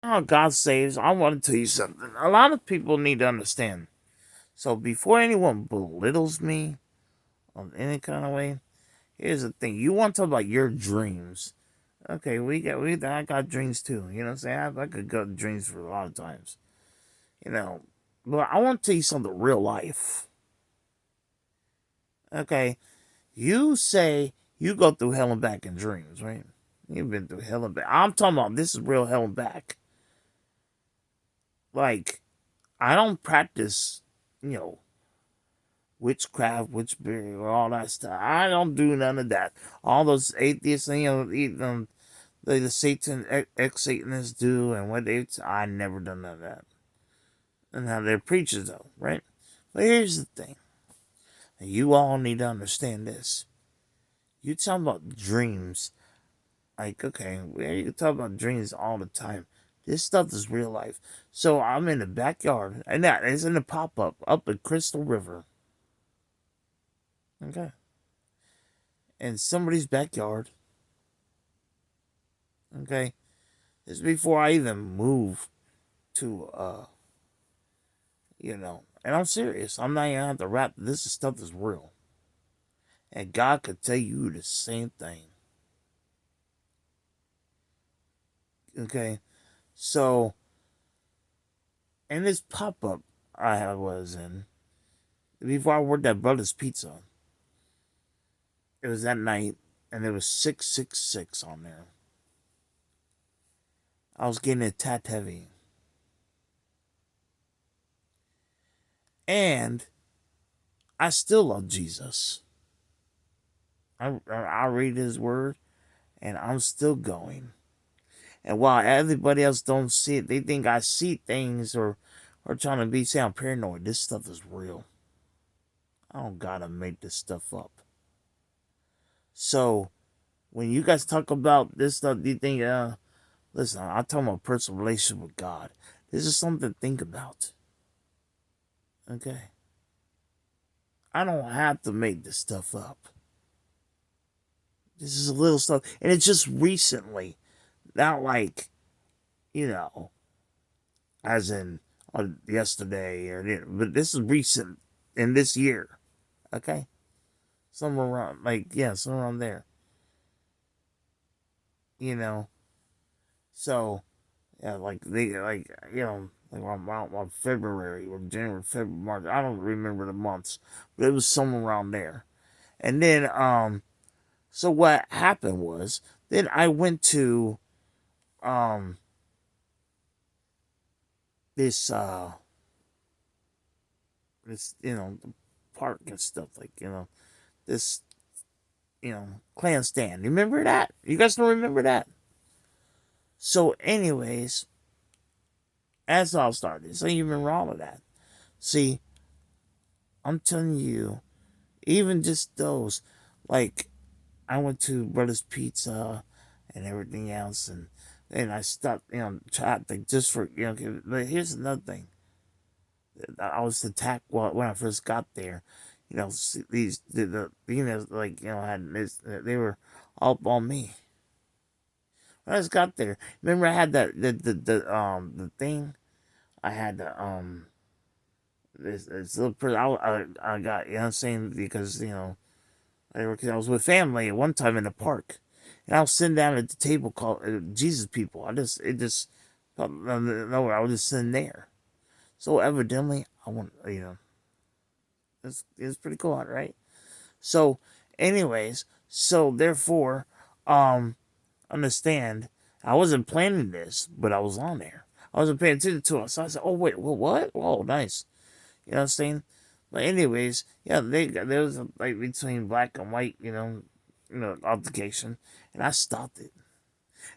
how God saves, I want to tell you something. A lot of people need to understand. So before anyone belittles me on any kind of way, here's the thing. You want to talk about your dreams. Okay, I got dreams too. You know what I'm saying? I could go dreams for a lot of times. You know, but I want to tell you something real life. Okay, you say you go through hell and back in dreams, right? You've been through hell and back. I'm talking about this is real hell and back. Like, I don't practice, you know, witchcraft, witchberry, or all that stuff. I don't do none of that. All those atheists, the Satan ex Satanists do, and I never done none of that. And how they're preachers though, right? But here's the thing: you all need to understand this. You talk about dreams, like okay, you can talk about dreams all the time. This stuff is real life. So I'm in the backyard, and that is in the pop up at Crystal River. Okay, in somebody's backyard. Okay, this is before I even move to and I'm serious. I'm not even have to rap. This stuff is real, and God could tell you the same thing. Okay, so in this pop up I was in before I worked at Brothers Pizza, it was that night, and there was 666 on there. I was getting it tat heavy, and I still love Jesus. I read His word, and I'm still going. And while everybody else don't see it, they think I see things or trying to sound paranoid. This stuff is real. I don't gotta make this stuff up. So when you guys talk about this stuff, you think, listen, I'm talking about personal relationship with God. This is something to think about. Okay. I don't have to make this stuff up. This is a little stuff, and it's just recently, not like, you know, as in yesterday but this is recent in this year. Okay, somewhere around somewhere around there. You know, so yeah, like around February or January, February, March. I don't remember the months, but it was somewhere around there. And then so what happened was then I went to um this this park and stuff this clan stand. You remember that? You guys don't remember that? So, anyways, as all started, so you remember all of that. See, I'm telling you, even just those, like I went to Brothers Pizza and everything else, and I stopped, tried to just for But here's another thing: I was attacked when I first got there. These had this. They were all up on me. When I just got there, remember I had the thing. I had the this little person. I got you know what I'm saying because I was with family at one time in the park, and I was sitting down at the table called Jesus People. I was just sitting there. So evidently I want it's pretty cool, right? So, anyways, so therefore, um, understand, I wasn't planning this, but I was on there. I wasn't paying attention to it, so I said, "Oh wait, what? Oh, nice." You know what I'm saying? But anyways, yeah, there was like between black and white, altercation, and I stopped it.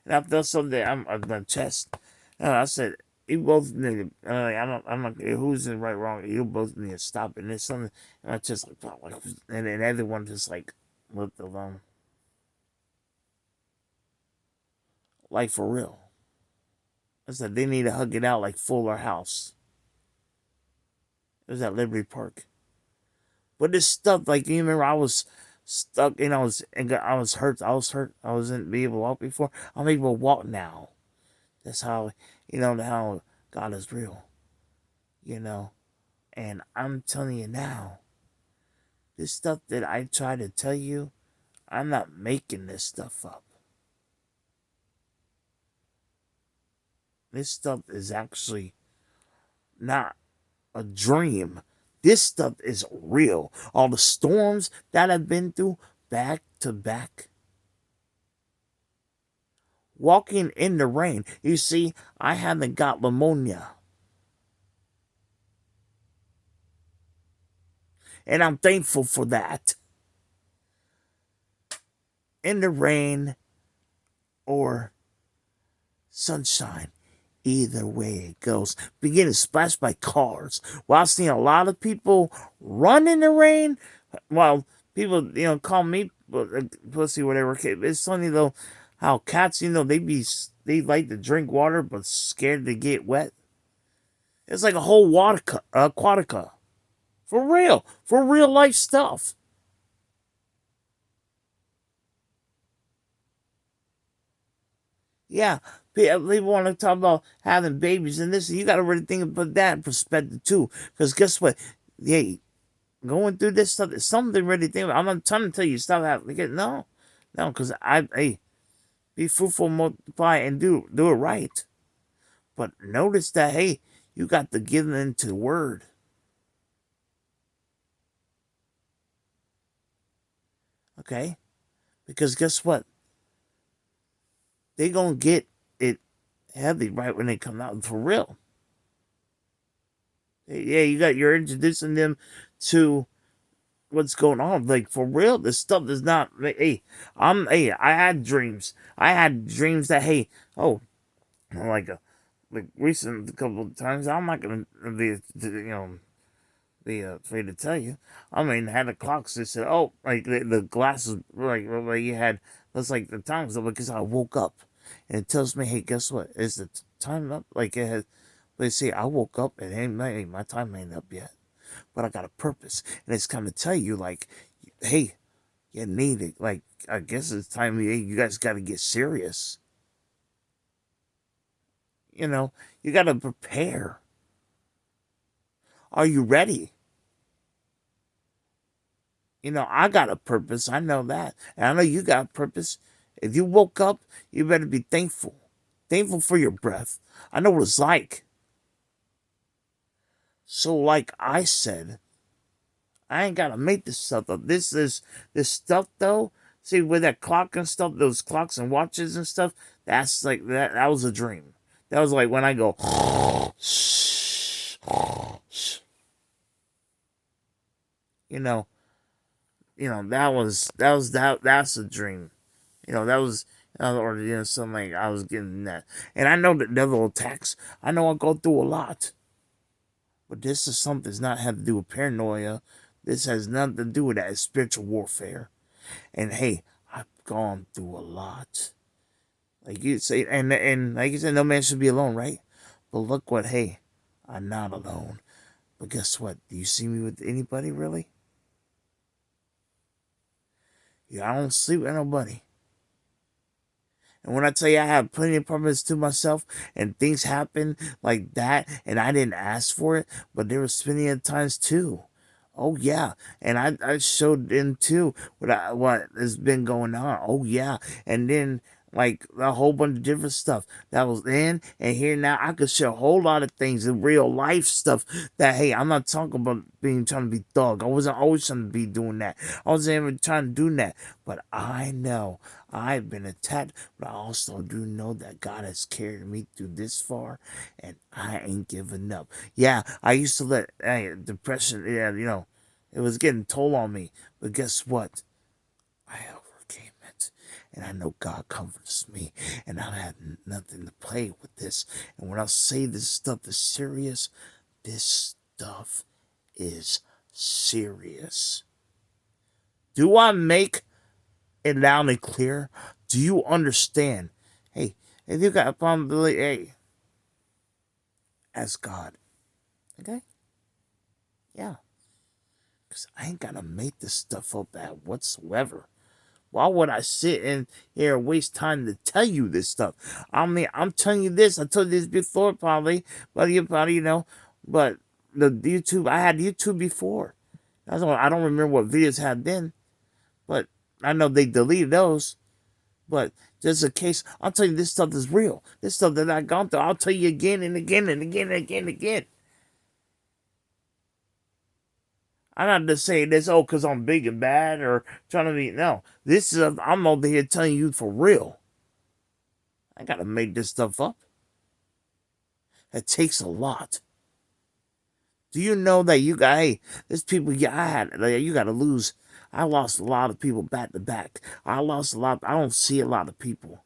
And I felt something on my chest. And I said, "You both need to. I'm not. Who's in right, wrong? You both need to stop it." And there's something, and I just and then everyone just like looked alone, like for real. I said they need to hug it out like Fuller House. It was at Liberty Park. But this stuff, like you remember, I was stuck and I was hurt. I was hurt. I wasn't be able to walk before. I'm able to walk now. That's how, how God is real, you know. And I'm telling you now, this stuff that I try to tell you, I'm not making this stuff up. This stuff is actually not a dream. This stuff is real. All the storms that I've been through back to back. Walking in the rain. You see, I haven't got pneumonia. And I'm thankful for that. In the rain or sunshine. Either way it goes. Be getting splashed by cars. Well, I've seen a lot of people run in the rain. Well, people, call me pussy, whatever. It's funny though how cats, they like to drink water but scared to get wet. It's like a whole aquatica. For real life stuff. Yeah, people want to talk about having babies and this. You got to really think about that in perspective too. Because guess what? Yeah, going through this stuff is something to really think about. I'm not trying to tell you stop having kids. No, no, because hey, be fruitful, multiply, and do it right. But notice that hey, you got to give into the word. Okay, because guess what? They gonna get it heavy right when they come out for real. Yeah, you're introducing them to what's going on. Like for real, this stuff is not. I had dreams. I had dreams that hey, oh, like like recent a couple of times. I'm not gonna be afraid to tell you. I mean, had the clocks that said, oh, like the glasses, like you had. That's like the times because I woke up and it tells me, hey, guess what? Is the time up? Like it has. They say I woke up and hey, my time ain't up yet, but I got a purpose, and it's kind of tell you like, hey, you need it. Like I guess it's time. Hey, you guys got to get serious. You got to prepare. Are you ready? I got a purpose. I know that. And I know you got a purpose. If you woke up, you better be thankful. Thankful for your breath. I know what it's like. So, like I said, I ain't gotta make this stuff up. This stuff though. See, with that clock and stuff, those clocks and watches and stuff, that's like that was a dream. That was like when I go you know, that's a dream. That was or something like I was getting that. And I know that devil attacks. I know I go through a lot. But this is something that's not have to do with paranoia. This has nothing to do with that. It's spiritual warfare. And hey, I've gone through a lot. Like you say, and like you said, no man should be alone, right? But look what, hey, I'm not alone. But guess what? Do you see me with anybody really? Yeah, I don't sleep with nobody. And when I tell you I have plenty of purpose to myself and things happen like that and I didn't ask for it, but there was plenty of times too. Oh yeah, and I showed them too what has been going on. Oh yeah, and then like a whole bunch of different stuff that was then and here now. I could share a whole lot of things in real life stuff that hey, I'm not talking about being trying to be thug. I wasn't always trying to be doing that. I wasn't even trying to do that. But I know I've been attacked, but I also do know that God has carried me through this far, and I ain't giving up. Yeah, I used to let depression. Yeah, it was getting toll on me. But guess what? I overcame it. And I know God comforts me. And I have nothing to play with this. And when I say this stuff is serious, this stuff is serious. Do I make it loud and clear? Do you understand? Hey, if you got a problem, hey, ask God. Okay? Yeah. Because I ain't got to make this stuff up at whatsoever. Why would I sit in here and waste time to tell you this stuff? I mean, I'm telling you this. I told you this before, probably, but you probably But the YouTube, I had YouTube before. I don't remember what videos I had then, but I know they deleted those. But just in case, I'll tell you this stuff is real. This stuff that I've gone through, I'll tell you again and again and again and again and again. I'm not just saying this, because I'm big and bad or trying to be. No, I'm over here telling you for real. I gotta make this stuff up. It takes a lot. Do you know that hey, there's people, you gotta lose. I lost a lot of people back to back. I lost a lot. I don't see a lot of people.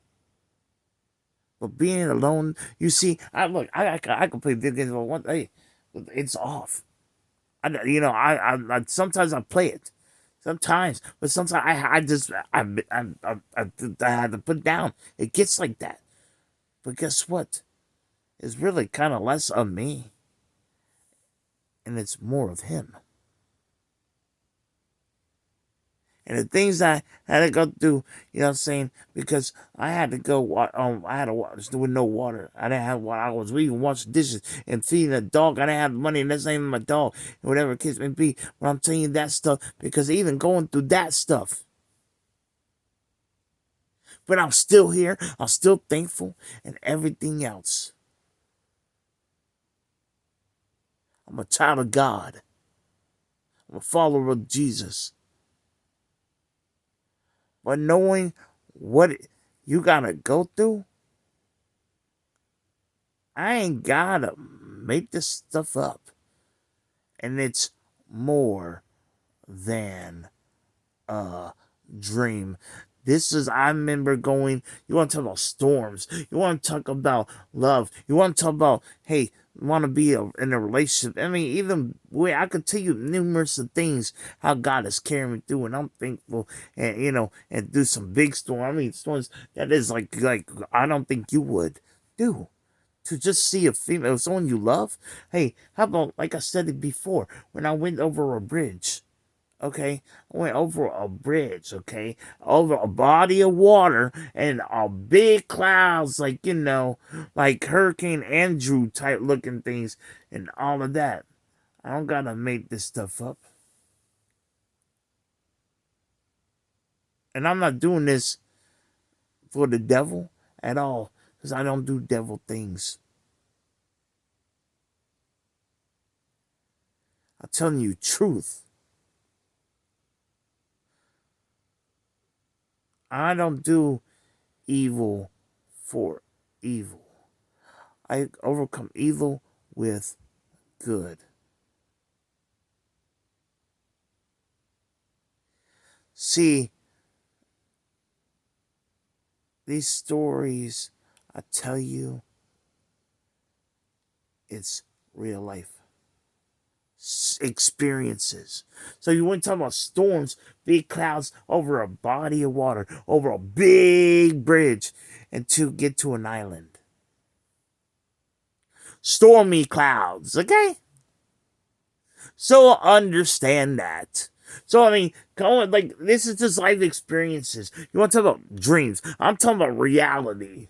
But being alone, you see, I can play video games, but one day, it's off. I sometimes I play it, sometimes, but sometimes I just I had to put it down. It gets like that. But guess what? It's really kind of less of me, and it's more of him. And the things I had to go through, you know what I'm saying? Because I had to go, I had to watch with no water. I didn't have water. I was even washing dishes and feeding a dog. I didn't have money, and that's not even my dog, and whatever the case may be. But I'm telling you that stuff because even going through that stuff, but I'm still here. I'm still thankful and everything else. I'm a child of God. I'm a follower of Jesus. But knowing what you gotta go through, I ain't gotta make this stuff up. And it's more than a dream. I remember going, you want to talk about storms. You want to talk about love. You want to talk about, hey, want to be in a relationship. I mean, even way I could tell you numerous of things how God is carrying me through, and I'm thankful. And and do some big storm. I mean, storms that is like I don't think you would do. To just see a female, someone you love. Hey, how about like I said it before when I went over a bridge. Okay, I went over a bridge, okay, over a body of water and a big clouds, like like Hurricane Andrew type looking things and all of that. I don't gotta make this stuff up, and I'm not doing this for the devil at all, because I don't do devil things. I'm telling you truth. I don't do evil for evil. I overcome evil with good. See, these stories, I tell you, it's real life experiences. So you want to talk about storms, big clouds over a body of water, over a big bridge, and to get to an island. Stormy clouds, okay? So understand that. So I mean, like this is just life experiences. You want to talk about dreams? I'm talking about reality.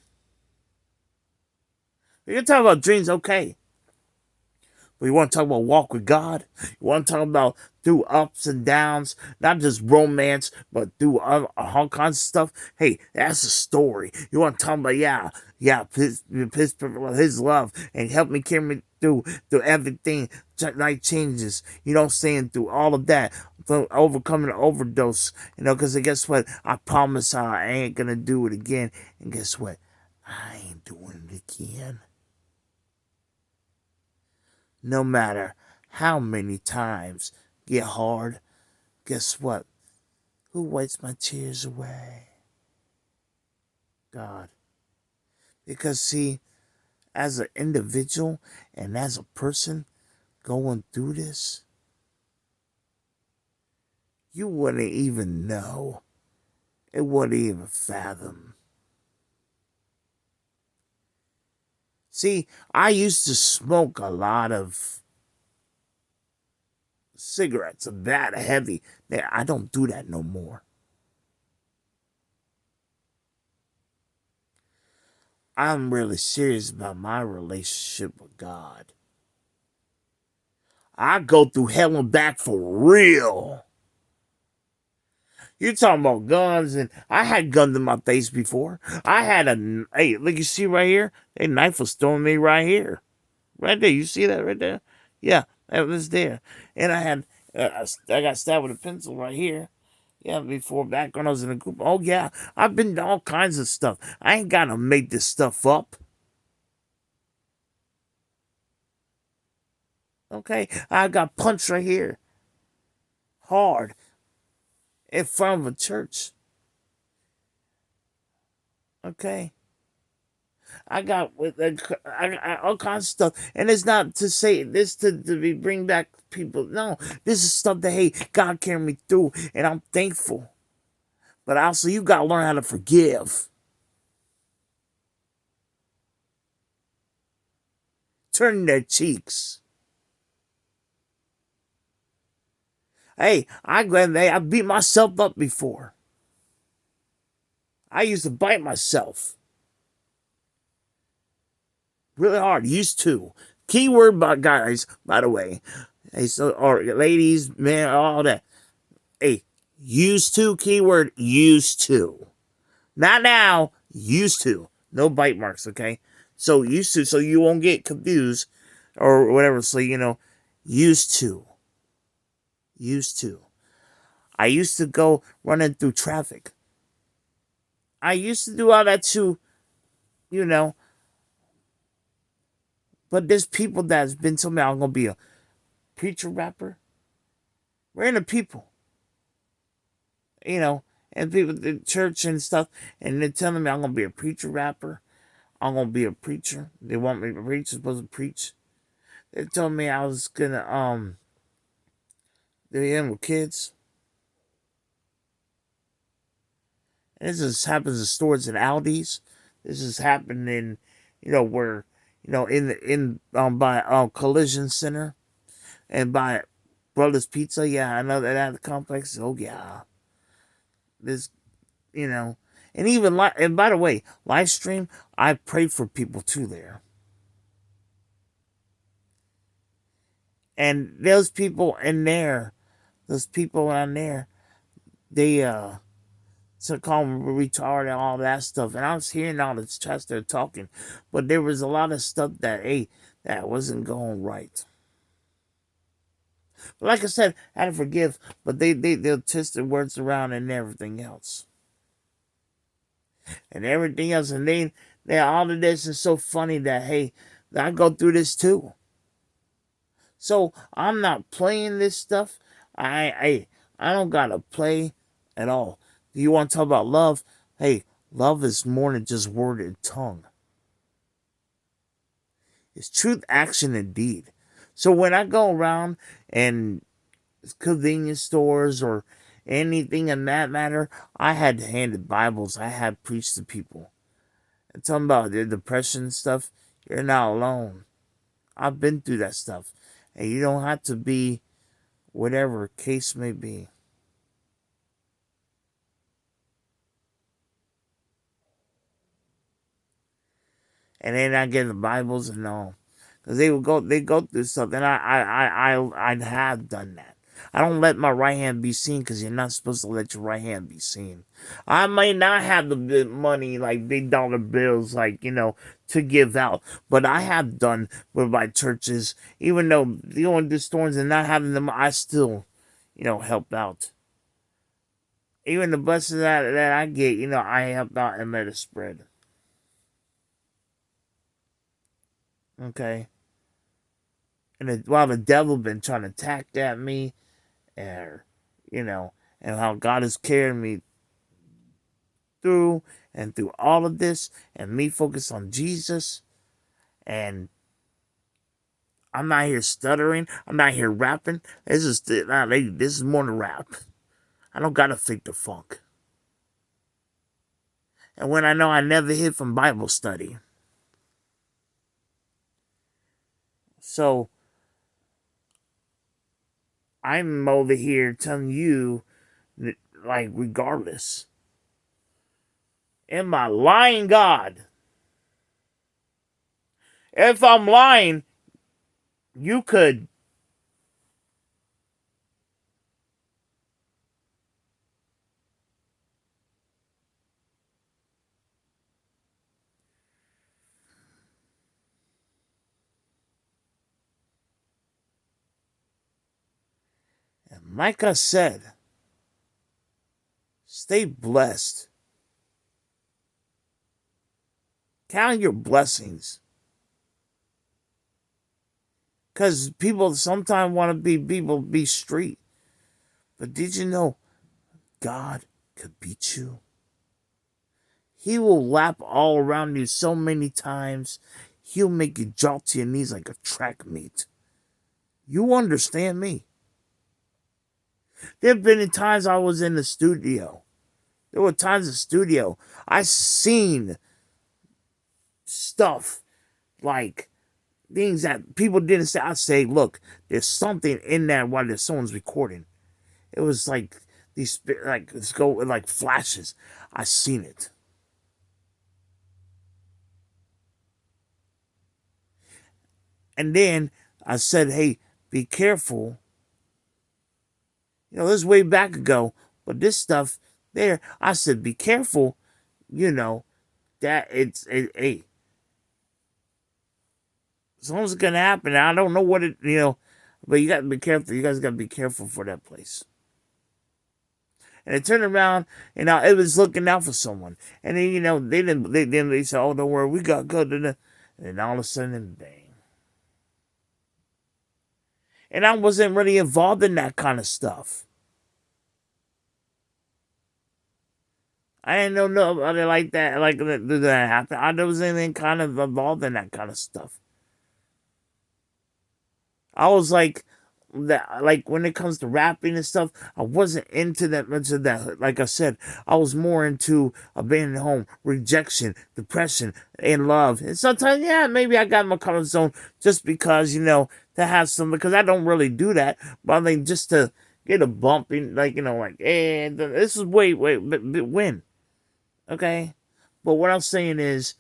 You're talking about dreams, okay? But you want to talk about walk with God? You want to talk about through ups and downs, not just romance, but through all kinds of stuff? Hey, that's a story. You want to talk about, his love and help me carry me through everything, life changes. You know what I'm saying? Through all of that, through overcoming an overdose. Because guess what? I promise I ain't going to do it again. And guess what? I ain't doing it again. No matter how many times get hard, guess what? Who wipes my tears away? God. Because see, as an individual and as a person going through this, you wouldn't even know. It wouldn't even fathom. See, I used to smoke a lot of cigarettes, that heavy. I don't do that no more. I'm really serious about my relationship with God. I go through hell and back for real. You're talking about guns, and I had guns in my face before. I had hey, look, you see right here? That knife was throwing me right here. Right there. You see that right there? Yeah, that was there. And I had, I got stabbed with a pencil right here. Yeah, before back when I was in a group. Oh, yeah. I've been to all kinds of stuff. I ain't got to make this stuff up. Okay? I got punched right here. Hard. In front of a church. Okay? I got all kinds of stuff, and it's not to say this to be bring back people. No, this is stuff that hey, God carried me through, and I'm thankful. But also, you gotta learn how to forgive. Turn their cheeks. Hey, I beat myself up before. I used to bite myself really hard. Used to. Keyword, by guys, by the way. Hey, so or ladies, man, all that. Hey, used to. Keyword, used to. Not now. Used to. No bite marks. Okay. So used to. So you won't get confused or whatever. So used to. Used to. I used to go running through traffic. I used to do all that too, you know. But there's people that's been telling me I'm gonna be a preacher rapper. Random people, you know, and people at the church and stuff, and they're telling me I'm gonna be a preacher rapper. I'm gonna be a preacher. They want me to preach, supposed to preach. They told me I was gonna do him with kids. And this just happens in stores and Aldi's. This is happening, where, in by Collision Center and by Brothers Pizza. Yeah, I know that at the complex. Oh yeah, this, and even and by the way, live stream. I pray for people too there, and those people in there, those people on there, they to call them retarded and all that stuff. And I was hearing all this trash they're talking, but there was a lot of stuff that that wasn't going right. But like I said, I had to forgive, but they'll twist their words around and everything else. And everything else, and they all of this is so funny that hey, I go through this too. So I'm not playing this stuff. I don't gotta play at all. Do you want to talk about love? Hey, love is more than just word and tongue. It's truth, action, and deed. So when I go around and convenience stores or anything in that matter, I had handed Bibles. I had preached to people. And talking about their depression and stuff, you're not alone. I've been through that stuff. And you don't have to be whatever case may be. And then I get the Bibles and all. Because they go through stuff. And I have done that. I don't let my right hand be seen because you're not supposed to let your right hand be seen. I may not have the big money, like big dollar bills, like, to give out. But I have done with my churches, even though going to stores and not having them, I still, help out. Even the buses that I get, I help out and let it spread. Okay? And while the devil been trying to attack at me, and and how God has carried me through and through all of this, and me focus on Jesus, and I'm not here stuttering, I'm not here rapping. This is more than rap. I don't gotta fake the funk. And when I know I never hid from Bible study, so I'm over here telling you, like, regardless, am I lying, God? If I'm lying, you could. And like I said, stay blessed. Count your blessings. Because people sometimes want to be street. But did you know God could beat you? He will lap all around you so many times, he'll make you drop to your knees like a track meet. You understand me? There have been times I was in the studio. There were times in the studio I seen stuff like things that people didn't say. I say, look, there's something in there while there's someone's recording. It was like these like let's go like flashes. I seen it. And then I said, hey, be careful. You know, this is way back ago, but this stuff there, I said, be careful, you know, that hey, something's gonna happen. I don't know what but you gotta be careful. You guys gotta be careful for that place. And it turned around, and it was looking out for someone. And then, they said, oh, don't worry, we got good. And then all of a sudden, bang. And I wasn't really involved in that kind of stuff. I didn't know nobody like that, like that happen. I wasn't even kind of involved in that kind of stuff. I was like that, like when it comes to rapping and stuff, I wasn't into that much of that. Like I said, I was more into abandoned home, rejection, depression, and love. And sometimes, yeah, maybe I got in my comfort zone just because to have some, because I don't really do that, but I mean just to get a bump in, like like, hey, this is but when, okay. But what I'm saying is,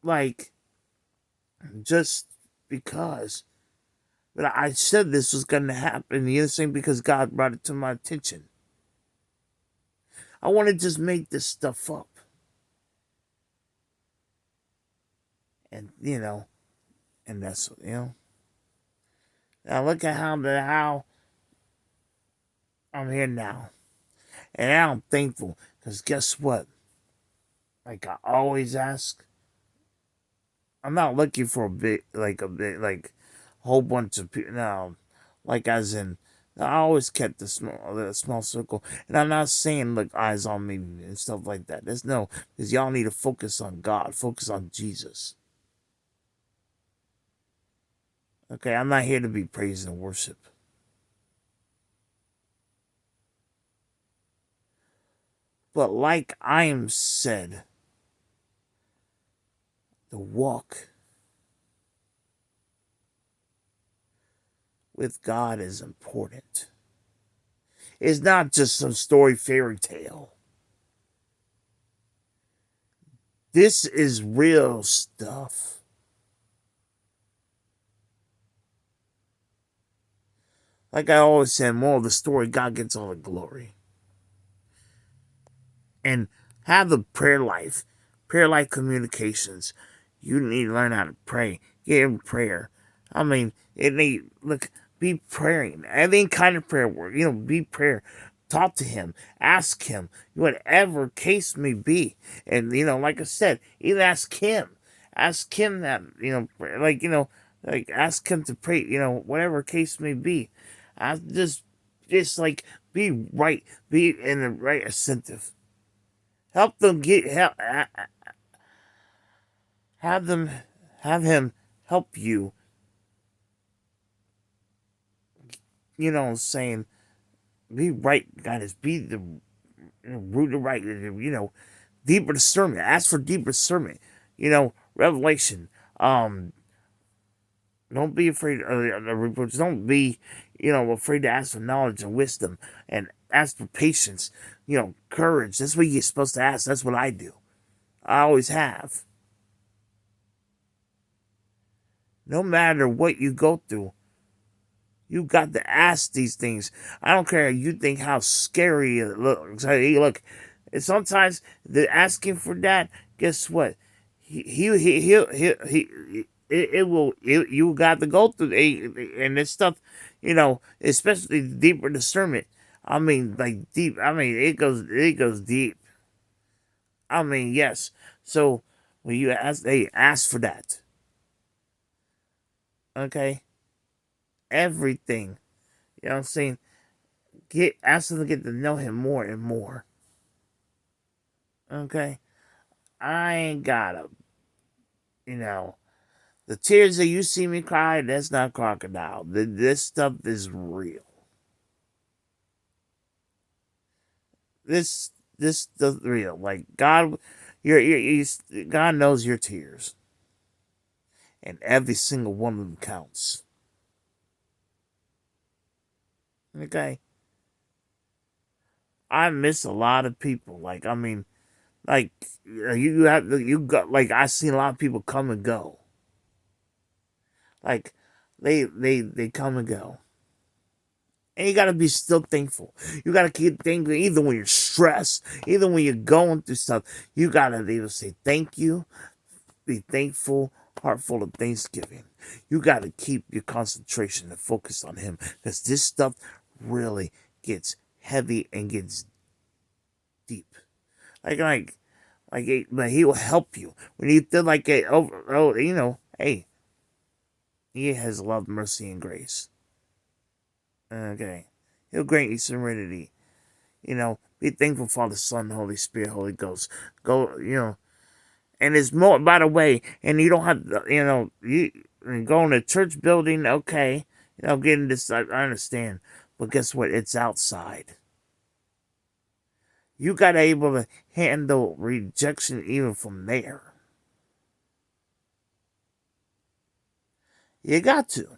like, just because. But I said this was going to happen. The other thing, because God brought it to my attention. I want to just make this stuff up. And, and that's, Now look at how I'm here now. And I'm thankful. Because guess what? Like I always ask, I'm not looking for a whole bunch of people. No, like as in, I always kept the small circle, and I'm not saying look eyes on me and stuff like that. There's no, because y'all need to focus on God, focus on Jesus. Okay, I'm not here to be praised and worship, but like I am said, the walk with God is important. It's not just some story fairy tale. This is real stuff. Like I always said, more of the story, God gets all the glory. And have the prayer life communications. You need to learn how to pray. Get in prayer. I mean, be praying. Any kind of prayer work, be prayer. Talk to him. Ask him. Whatever case may be. And, like I said, even ask him. Ask him that, like ask him to pray, whatever case may be. I just like be right, be in the right incentive. Help them get help. Have them, have him help you. Saying be right, guys. Be the root of right. Deeper discernment. Ask for deeper discernment. Revelation. Don't be afraid of the reproach. Don't be, afraid to ask for knowledge and wisdom, and ask for patience. Courage. That's what you're supposed to ask. That's what I do. I always have. No matter what you go through, you got to ask these things. I don't care. You think how scary it looks. Hey, look, and sometimes the asking for that. Guess what? It will. You got to go through and this stuff. Especially deeper discernment. I mean, like deep. I mean, it goes deep. I mean, yes. So when you ask for that. Okay, everything. You know what I'm saying? Ask them to get to know him more and more. Okay, I ain't gotta. You know, the tears that you see me cry, that's not crocodile. This stuff is real. This stuff real. Like God, God knows your tears, and every single one of them counts. Okay, I miss a lot of people. Like I mean, like you got like I seen a lot of people come and go. Like they come and go. And you gotta be still thankful. You gotta keep thankful even when you're stressed, even when you're going through stuff. You gotta be able to say thank you, be thankful, heart full of thanksgiving. You gotta keep your concentration and focus on him. Because this stuff really gets heavy and gets deep. Like but he will help you. When you feel like hey, he has love, mercy, and grace. Okay. He'll grant you serenity. Be thankful for the Son, Holy Spirit, Holy Ghost. Go, and it's more, by the way, and you don't have, you going to church building, okay, getting this, I understand, but guess what? It's outside. You got to able to handle rejection even from there. You got to.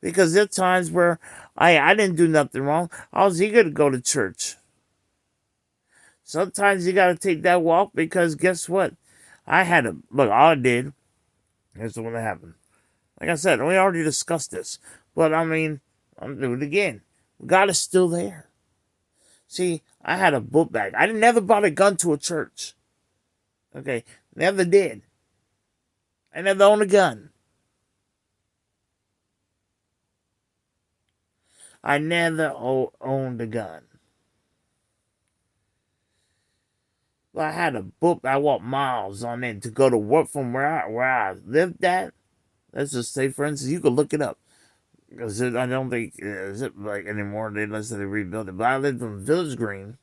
Because there are times where I didn't do nothing wrong. I was eager to go to church. Sometimes you got to take that walk because guess what? I had to look. All I did. Here's the one that happened. Like I said, we already discussed this, but I mean, I'm doing it again. God is still there. See, I had a book bag. I never brought a gun to a church. Okay, never did. I never owned a gun. I never owned a gun. I had a book. I walked miles on it to go to work from where I lived at. Let's just say, for instance, you could look it up. Because I don't think is it like anymore unless they rebuild it. But I lived in Village Green.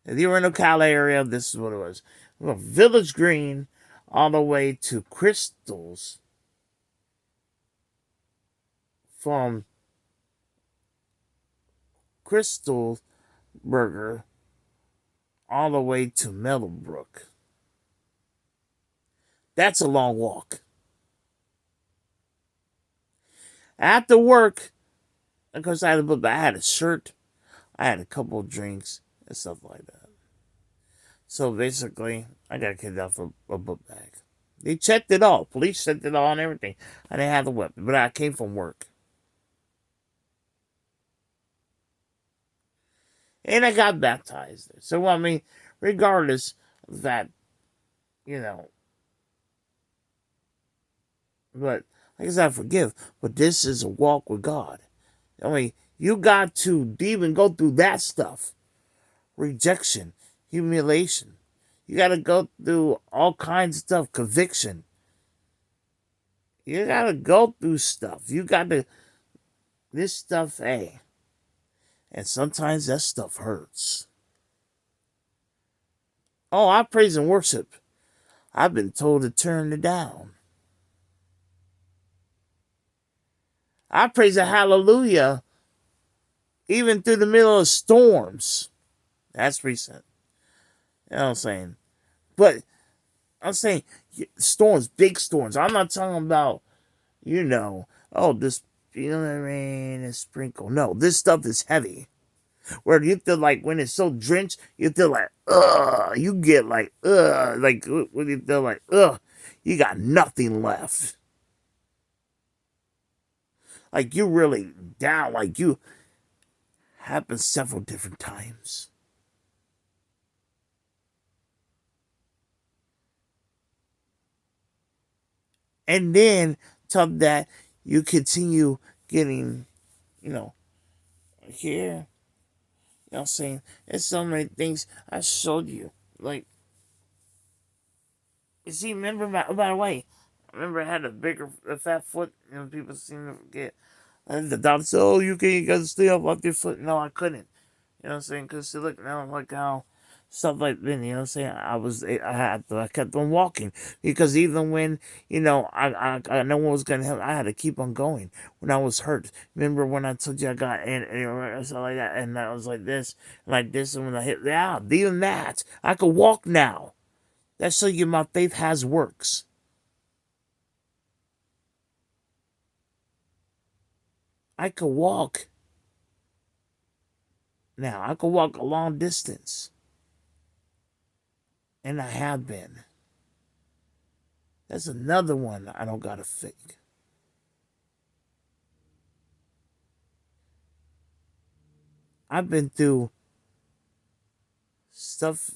If you were in the Ocala area, this is what it was. From Village Green all the way to Crystals. From Crystal Burger all the way to Meadowbrook. That's a long walk. After work, because I had a shirt, I had a couple of drinks and stuff like that. So basically, I got kicked out for a book bag. They checked it all. Police checked it all and everything. I didn't have the weapon, but I came from work. And I got baptized. So, I mean, regardless of that, you know, but like I said, I forgive. But this is a walk with God. I mean, you got to even go through that stuff. Rejection, humiliation. You got to go through all kinds of stuff. Conviction. You got to go through stuff. You got to, this stuff, hey. And sometimes that stuff hurts. Oh, I praise and worship. I've been told to turn it down. I praise a hallelujah even through the middle of storms. That's recent. You know what I'm saying? But I'm saying storms, big storms. I'm not talking about, oh, this, rain and sprinkle. No, this stuff is heavy. Where you feel like when it's so drenched, you feel like, you get like when you feel like, you got nothing left. Like you really down, like you happened several different times. And then top that, you continue getting, you know, here. You know what I'm saying? There's so many things I showed you. Like, you see, remember, by the way, I remember I had a fat foot. You know, people seem to forget. And the doctor said, "Oh, you gotta stay up off your foot." No, I couldn't. You know what I'm saying? Because look now, like how stuff like then, you know what I'm saying? I kept on walking because even when I know what was gonna happen, I had to keep on going when I was hurt. Remember when I told you I got and stuff like that, and I was like this, and when I hit, yeah, even that, I could walk now. That shows you my faith has works. I could walk now. I could walk a long distance, and I have been. That's another one I don't gotta fake. I've been through stuff,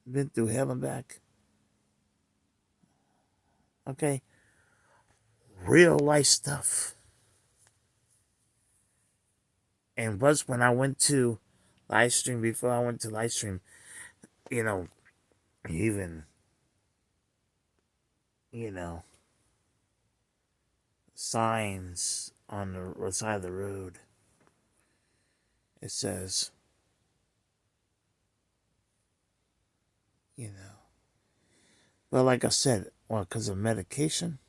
been through hell and back. Okay? Real life stuff. And plus, when I went to live stream, before I went to live stream, you know, even, you know, signs on the side of the road, it says, you know, but like I said, well, because of medication,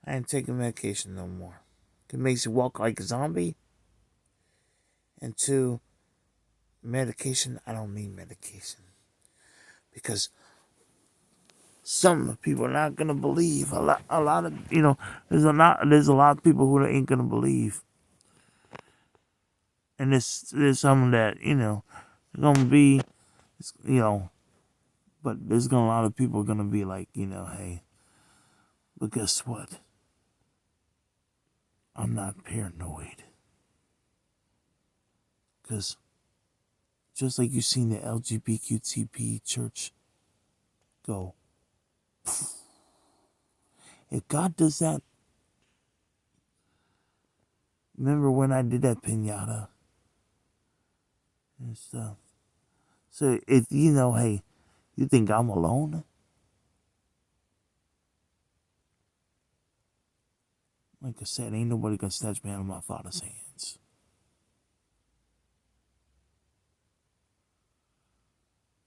I ain't taking medication no more. It makes you walk like a zombie. And two, medication, I don't need medication. Because some people are not gonna believe. A lot of there's a lot of people who ain't gonna believe. And there's some that, gonna be, you know, but there's gonna a lot of people gonna be like, hey, but guess what? I'm not paranoid. Because just like you seen the LGBTQ church go, if God does that, remember when I did that pinata and stuff? So if hey, you think I'm alone? Like I said, ain't nobody gonna snatch me out of my Father's hands.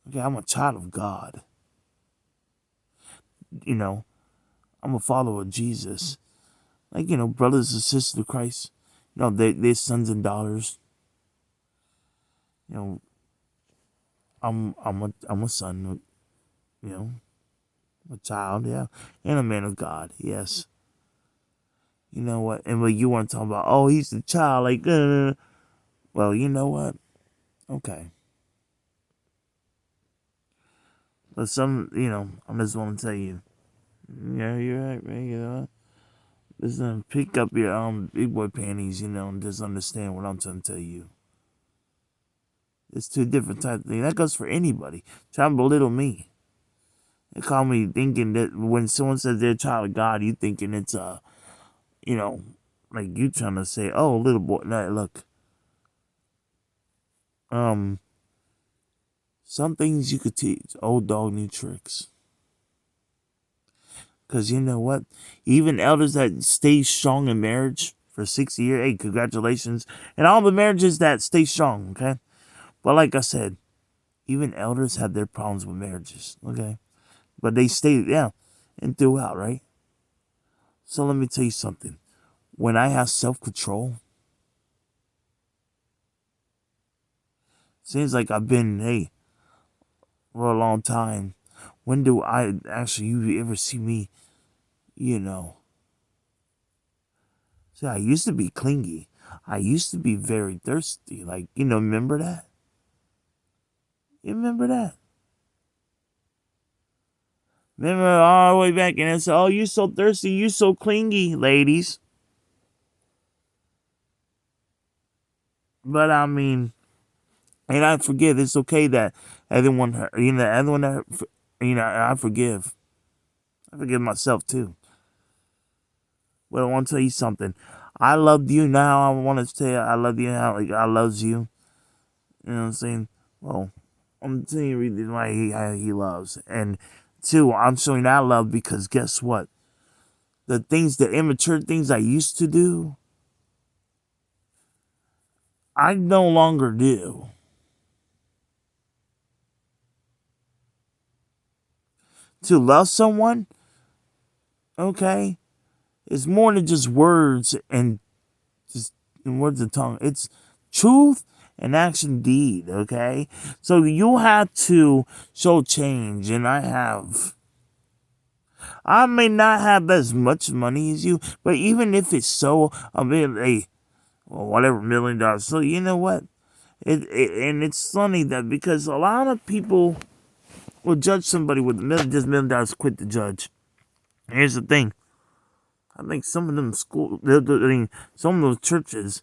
Okay, I'm a child of God. I'm a follower of Jesus. Like, brothers and sisters of Christ, they're sons and daughters. You know, I'm a son, a child, yeah, and a man of God, yes. You know what? And when you want to talk about, oh, he's a child, like, well, you know what? Okay. But I'm just want to tell you, yeah, you're right, man. You know what? Listen, pick up your big boy panties, and just understand what I'm trying to tell you. It's two different types of things. That goes for anybody. Try to belittle me. They call me thinking that when someone says they're a child of God, you thinking it's like you trying to say, oh, little boy. No, look, um, some things you could teach. Old dog, new tricks. Cause you know what? Even elders that stay strong in marriage for 6 years, hey, congratulations, and all the marriages that stay strong. Okay, but like I said, even elders have their problems with marriages. Okay, but they stay, yeah, and throughout, right? So let me tell you something. When I have self control, seems like I've been, hey, for a long time. When do I actually you ever see me, you know? See, I used to be clingy. I used to be very thirsty. Like, remember that? You remember that? Remember all the way back and it's, oh, you so thirsty, you so clingy, ladies. But I mean, and I forgive. It's okay that everyone, I forgive. I forgive myself too. But I want to tell you something. I loved you now. I want to tell you I love you how like I loves you. You know what I'm saying? Well, I'm telling you the reason why he loves. And two, I'm showing that love because guess what? The immature things I used to do, I no longer do. To love someone, okay, it's more than just words and just words of tongue. It's truth and action deed, okay? So you have to show change, and I have. I may not have as much money as you, but even if it's so, I mean, whatever $1 million. So you know what? And it's funny that because a lot of people will judge somebody with just $1 million, quit the judge. And here's the thing. I think some of them some of those churches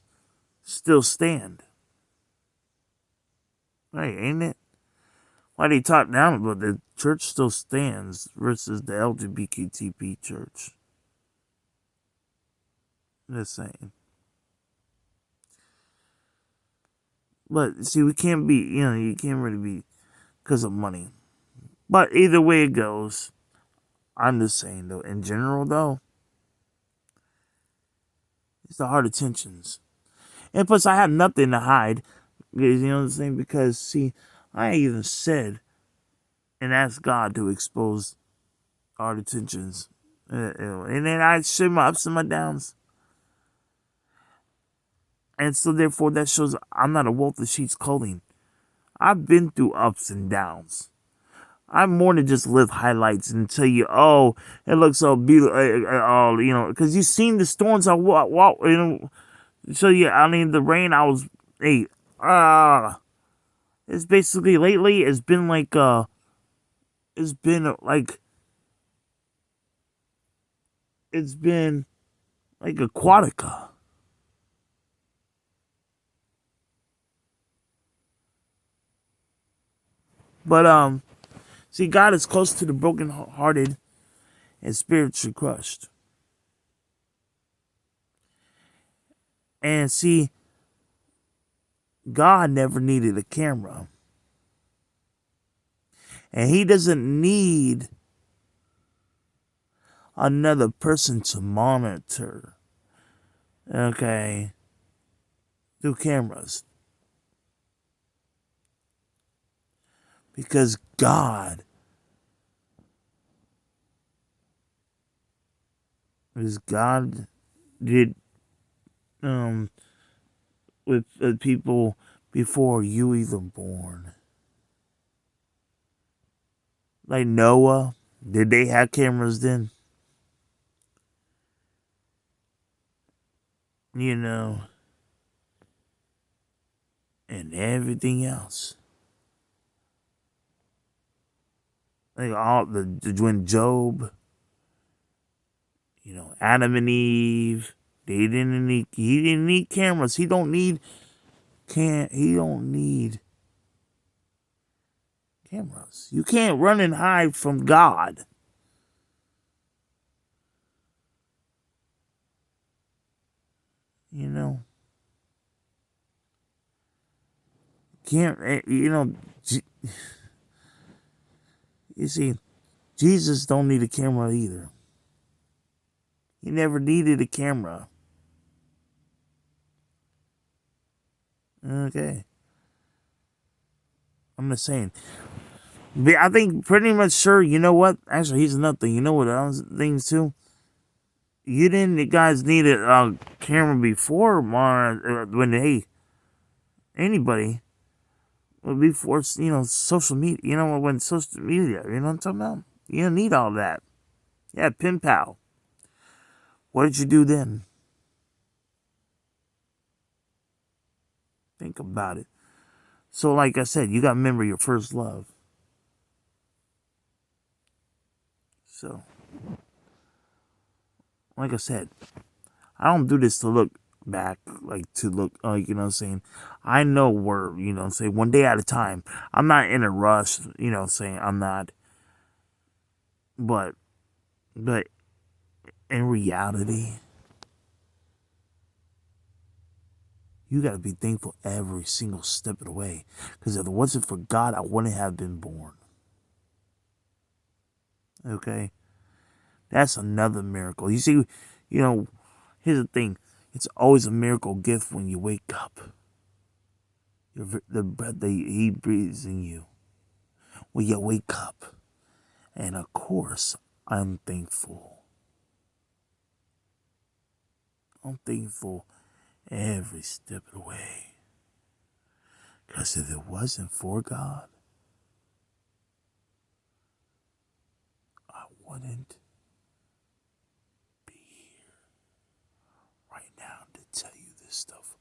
still stand. Right, ain't it? Why they talk down about the church still stands versus the LGBTQ church. Just saying. But see, we can't be, you can't really be because of money. But either way it goes, I'm just saying though, in general though, it's the hard attentions. And plus, I have nothing to hide. You know what I'm saying? Because, see, I even said and asked God to expose our attentions. And then I share my ups and my downs. And so, therefore, that shows I'm not a wolf in sheep's clothing. I've been through ups and downs. I'm more than just live highlights and tell you, oh, it looks so beautiful, because you've seen the storms I walk, So, yeah, I mean, the rain, I was, hey, it's basically lately, it's been like, it's been like Aquatica. But see, God is close to the brokenhearted and spiritually crushed. And see, God never needed a camera. And he doesn't need another person to monitor, okay, through cameras. Because God did with people before you even born. Like Noah, did they have cameras then? You know, and everything else. Like all when Job, Adam and Eve, he didn't need cameras. He don't need cameras. You can't run and hide from God. You know. Can't you see, Jesus don't need a camera either. He never needed a camera. Okay. I'm just saying. But I think pretty much sure, you know what? Actually, here's another thing. You know what else things too? You guys needed a camera before when, hey, anybody, before, social media, when social media, you know what I'm talking about? You don't need all that. Yeah, pen pal. What did you do then? Think about it. So, like I said, you got to remember your first love. So, like I said, I don't do this to look back, like to look, like, you know what I'm saying? I know where, you know what I'm saying, one day at a time. I'm not in a rush, you know what I'm saying? I'm not. But, but in reality, you got to be thankful every single step of the way. Because if it wasn't for God, I wouldn't have been born. Okay? That's another miracle. You see, you know, here's the thing. It's always a miracle gift when you wake up. The breath that He breathes in you. When you wake up. And of course, I'm thankful. I'm thankful every step of the way. Because if it wasn't for God, I wouldn't be here right now to tell you this stuff